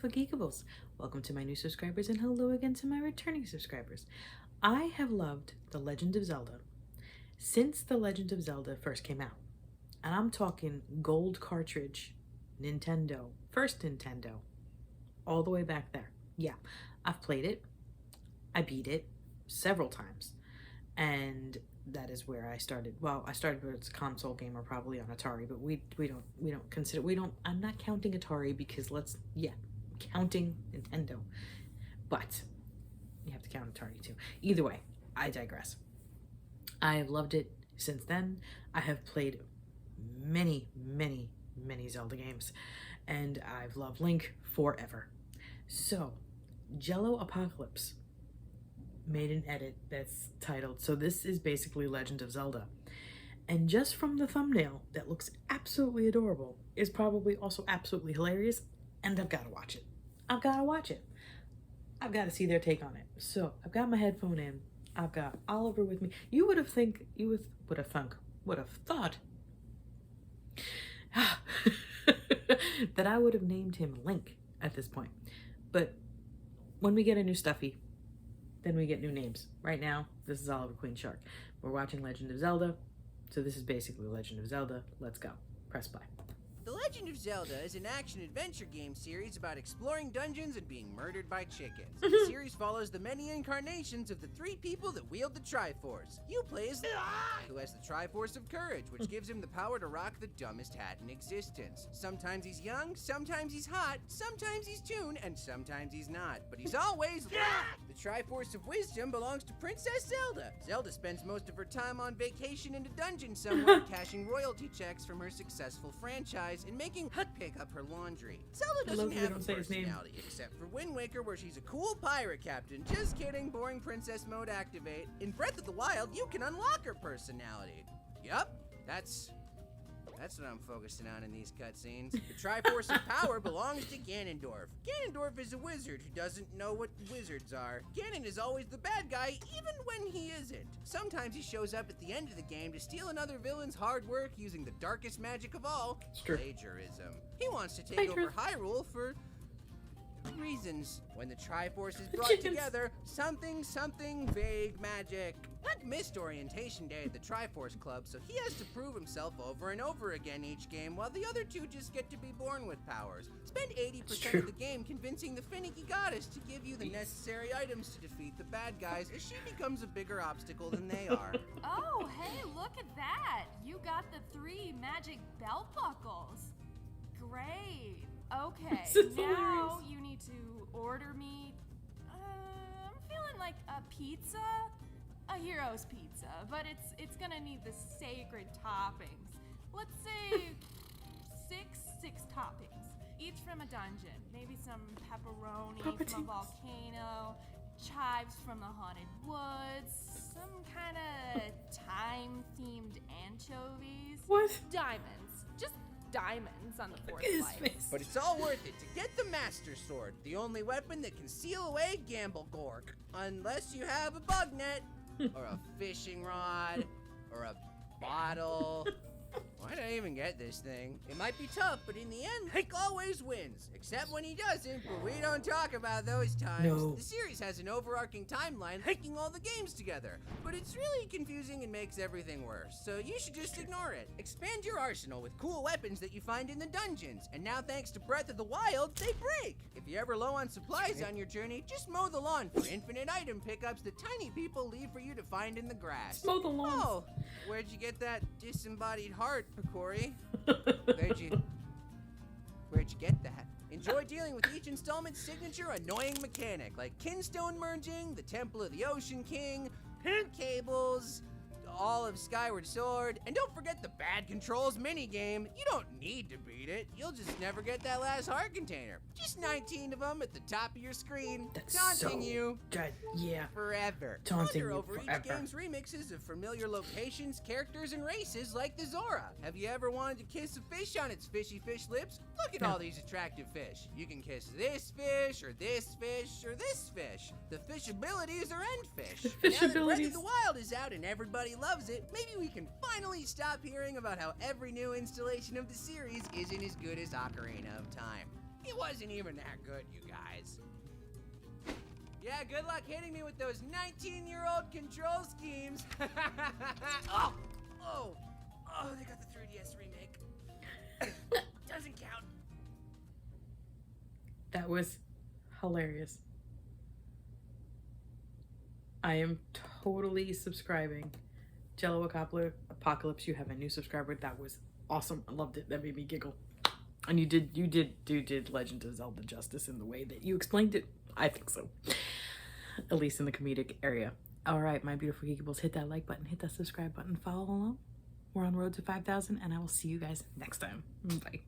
Geekables. Welcome to my new subscribers and hello again to my returning subscribers. I have loved The Legend of Zelda since The Legend of Zelda first came out. And I'm talking gold cartridge, Nintendo, first Nintendo, all the way back there. Yeah, I've played it. I beat it several times. And that is where I started. Well, I started as a console gamer, probably on Atari, but we don't consider, I'm not counting Atari because counting Nintendo, but you have to count Atari too. Either way, I digress. I have loved it since then. I have played many Zelda games, and I've loved Link forever. So, Jello Apocalypse made an edit that's titled, so this is basically Legend of Zelda. And just from the thumbnail, that looks absolutely adorable, is probably also absolutely hilarious, and I've got to watch it. I've got to watch it. I've got to see their take on it. So, I've got my headphone in. I've got Oliver with me. You would have thought that I would have named him Link at this point. But when we get a new stuffy, then we get new names. Right now, this is Oliver Queen Shark. We're watching Legend of Zelda, so this is basically Legend of Zelda. Let's go. Press play. The Legend of Zelda is an action-adventure game series about exploring dungeons and being murdered by chickens. The series follows the many incarnations of the three people that wield the Triforce. You play as Link, who has the Triforce of Courage, which gives him the power to rock the dumbest hat in existence. Sometimes he's young, sometimes he's hot, sometimes he's Toon, and sometimes he's not. But he's always Link. The Triforce of Wisdom belongs to Princess Zelda. Zelda spends most of her time on vacation in a dungeon somewhere, cashing royalty checks from her successful franchise and making Hut pick up her laundry. Zelda doesn't have a personality, except for Wind Waker, where she's a cool pirate captain. Just kidding, boring princess mode activate. In Breath of the Wild, you can unlock her personality. Yup, that's what I'm focusing on in these cutscenes. The Triforce of Power belongs to Ganondorf. Ganondorf is a wizard who doesn't know what wizards are. Ganon is always the bad guy, even when he isn't. Sometimes he shows up at the end of the game to steal another villain's hard work using the darkest magic of all, plagiarism. He wants to take over Hyrule for reasons. When the Triforce is brought together, something vague magic. Link missed orientation day at the Triforce Club, so he has to prove himself over and over again each game, while the other two just get to be born with powers. Spend 80% of the game convincing the finicky goddess to give you the necessary items to defeat the bad guys, as she becomes a bigger obstacle than they are. Oh, hey, look at that! You got the 3 magic belt buckles. Great. Okay, now you need to order me, I'm feeling like a pizza? A hero's pizza, but it's gonna need the sacred toppings. Let's say six toppings, each from a dungeon. Maybe some pepperoni from a volcano, chives from the haunted woods, some kind of time-themed anchovies. What? Diamonds. Just diamonds on the 4th slice. But it's all worth it to get the Master Sword, the only weapon that can seal away Gamble Gork. Unless you have a bug net, or a fishing rod, or a bottle. Why did I even get this thing? It might be tough, but in the end, Link always wins. Except when he doesn't, but we don't talk about those times. No. The series has an overarching timeline linking all the games together, but it's really confusing and makes everything worse, so you should just ignore it. Expand your arsenal with cool weapons that you find in the dungeons, and now thanks to Breath of the Wild, they break. If you're ever low on supplies on your journey, just mow the lawn for infinite item pickups that tiny people leave for you to find in the grass. Mow the lawn. Oh, where'd you get that disembodied heart, Picori? Where'd you get that? Enjoy dealing with each installment's signature annoying mechanic, like kinstone merging, the Temple of the Ocean King, pin cables, all of Skyward Sword, and don't forget the Bad Controls minigame. You don't need to beat it. You'll just never get that last heart container. Just 19 of them at the top of your screen, taunting you forever. Ponder over each game's remixes of familiar locations, characters, and races like the Zora. Have you ever wanted to kiss a fish on its fishy fish lips? Look at all these attractive fish. You can kiss this fish, or this fish, or this fish. The fish abilities are end fish. Now that Breath of the Wild is out and everybody loves it, maybe we can finally stop hearing about how every new installation of the series isn't as good as Ocarina of Time. It wasn't even that good, you guys. Yeah, good luck hitting me with those 19-year-old control schemes. Oh, they got the 3DS remake. Doesn't count. That was hilarious. I am totally subscribing. Jello Apocalypse, you have a new subscriber. That was awesome. I loved it. That made me giggle. And you did Legend of Zelda justice in the way that you explained it. I think so. At least in the comedic area. All right, my beautiful geekables, hit that like button, hit that subscribe button, follow along. We're on road to 5,000, and I will see you guys next time. Bye.